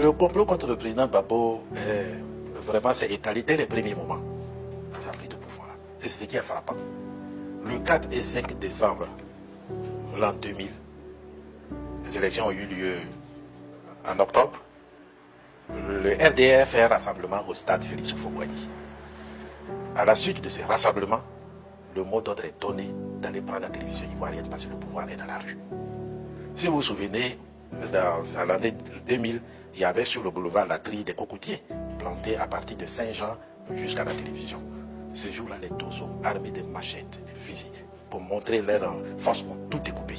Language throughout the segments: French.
Le complot contre le président Gbagbo, vraiment, s'est étalé dès les premiers moments. Il a pris de pouvoir. Et c'est ce qui est frappant. Le 4 et 5 décembre l'an 2000, les élections ont eu lieu en octobre. Le RDR fait un rassemblement au stade Félix Houphouët-Boigny. À la suite de ces rassemblements, le mot d'ordre est donné d'aller prendre la télévision ivoirienne parce que le pouvoir est dans la rue. Si vous vous souvenez, à l'année 2000, il y avait sur le boulevard la grille des cocotiers plantée à partir de Saint-Jean jusqu'à la télévision. Ce jour-là, les Tozo, armés de machettes, de fusils, pour montrer leur force, ont tout découpé.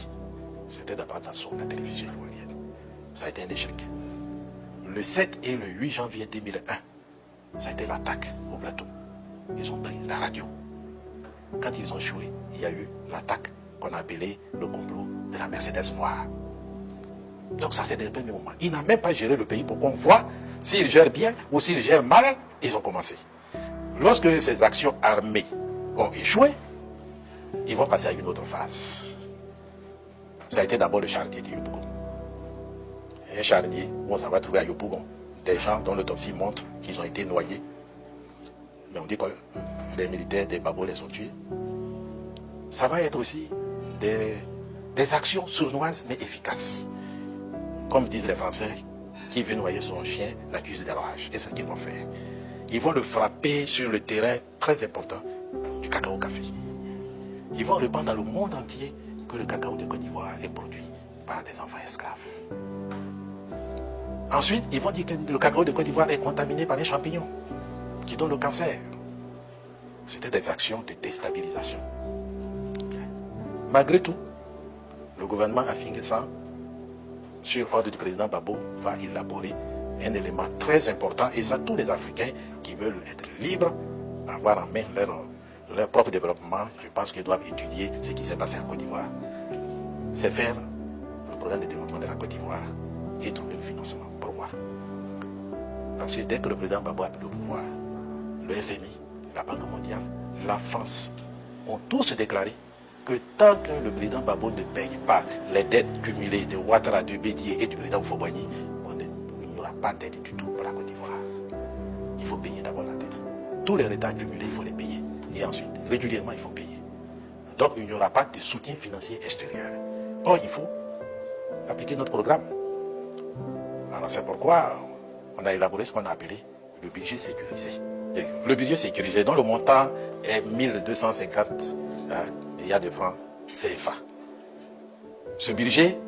C'était d'apprendre d'assaut la télévision ivoirienne. Ça a été un échec. Le 7 et le 8 janvier 2001, ça a été l'attaque au plateau. Ils ont pris la radio. Quand ils ont joué, il y a eu l'attaque qu'on a appelée le complot de la Mercedes noire. Donc ça, c'est dès le premier moment. Il n'a même pas géré le pays pour qu'on voit s'il gère bien ou s'il gère mal. Ils ont commencé. Lorsque ces actions armées ont échoué, ils vont passer à une autre phase. Ça a été d'abord le charnier de Yopougon. Un charnier où on s'en va trouver à Yopougon des gens dont l'autopsie montre qu'ils ont été noyés. Mais on dit que les militaires des Gbagbo les ont tués. Ça va être aussi des actions sournoises mais efficaces. Comme disent les Français, qui veut noyer son chien l'accuse d'élevage. Et c'est ce qu'ils vont faire. Ils vont le frapper sur le terrain très important du cacao café. Ils vont répandre dans le monde entier que le cacao de Côte d'Ivoire est produit par des enfants esclaves. Ensuite, ils vont dire que le cacao de Côte d'Ivoire est contaminé par des champignons qui donnent le cancer. C'était des actions de déstabilisation. Bien. Malgré tout, le gouvernement Afingessa, sur ordre du président Gbagbo, va élaborer un élément très important, et ça, tous les Africains qui veulent être libres, avoir en main leur propre développement, je pense qu'ils doivent étudier ce qui s'est passé en Côte d'Ivoire. C'est faire le programme de développement de la Côte d'Ivoire et trouver le financement. Pourquoi? Parce que dès que le président Gbagbo a pris le pouvoir, le FMI, la Banque mondiale, la France ont tous déclaré que tant que le président Gbagbo ne paye pas les dettes cumulées de Ouattara, de Bédié et du président Houphouët-Boigny, il n'y aura pas de dette du tout pour la Côte d'Ivoire. Il faut payer d'abord la dette. Tous les retards cumulés, il faut les payer. Et ensuite, régulièrement, il faut payer. Donc, il n'y aura pas de soutien financier extérieur. Or, il faut appliquer notre programme. Alors, c'est pourquoi on a élaboré ce qu'on a appelé le budget sécurisé. Le budget sécurisé, dont le montant est 1250 milliards de francs CFA. Ce budget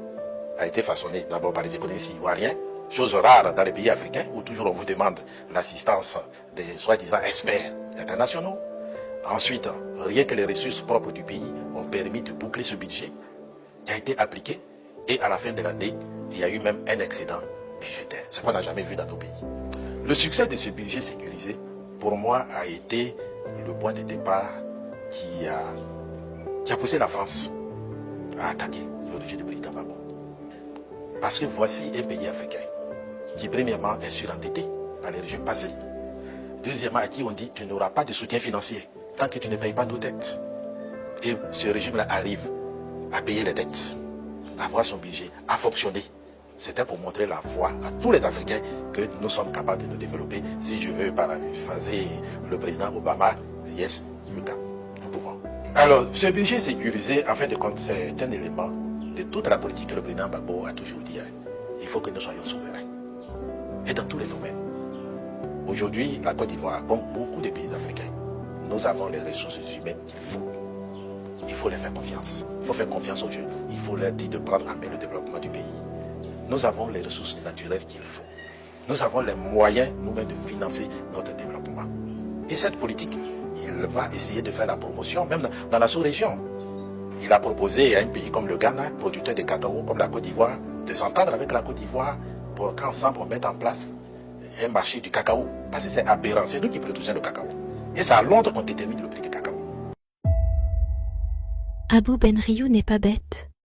a été façonné d'abord par les économistes ivoiriens, chose rare dans les pays africains où toujours on vous demande l'assistance des soi-disant experts internationaux. Ensuite, rien que les ressources propres du pays ont permis de boucler ce budget qui a été appliqué, et à la fin de l'année, il y a eu même un excédent budgétaire, ce qu'on n'a jamais vu dans nos pays. Le succès de ce budget sécurisé, pour moi, a été le point de départ qui a poussé la France à attaquer le régime de président Gbagbo. Parce que voici un pays africain qui, premièrement, est surendetté par les régimes passés. Deuxièmement, à qui on dit tu n'auras pas de soutien financier tant que tu ne payes pas nos dettes. Et ce régime-là arrive à payer les dettes, à voir son budget, à fonctionner. C'était pour montrer la voie à tous les Africains que nous sommes capables de nous développer. Si je veux paraphraser le président Obama, yes, nous pouvons. Alors, ce budget sécurisé, en fin de compte, c'est un élément de toute la politique que le président Gbagbo a toujours dit. Il faut que nous soyons souverains. Et dans tous les domaines. Aujourd'hui, la Côte d'Ivoire, comme beaucoup de pays africains, nous avons les ressources humaines qu'il faut. Il faut les faire confiance. Il faut faire confiance aux jeunes. Il faut leur dire de prendre en main le développement du pays. Nous avons les ressources naturelles qu'il faut. Nous avons les moyens nous-mêmes de financer notre développement. Et cette politique, il va essayer de faire la promotion, même dans la sous-région. Il a proposé à un pays comme le Ghana, producteur de cacao, comme la Côte d'Ivoire, de s'entendre avec la Côte d'Ivoire pour qu'ensemble on mette en place un marché du cacao. Parce que c'est aberrant, c'est nous qui produisons le cacao. Et c'est à Londres qu'on détermine le prix du cacao. Abou Ben Riou n'est pas bête.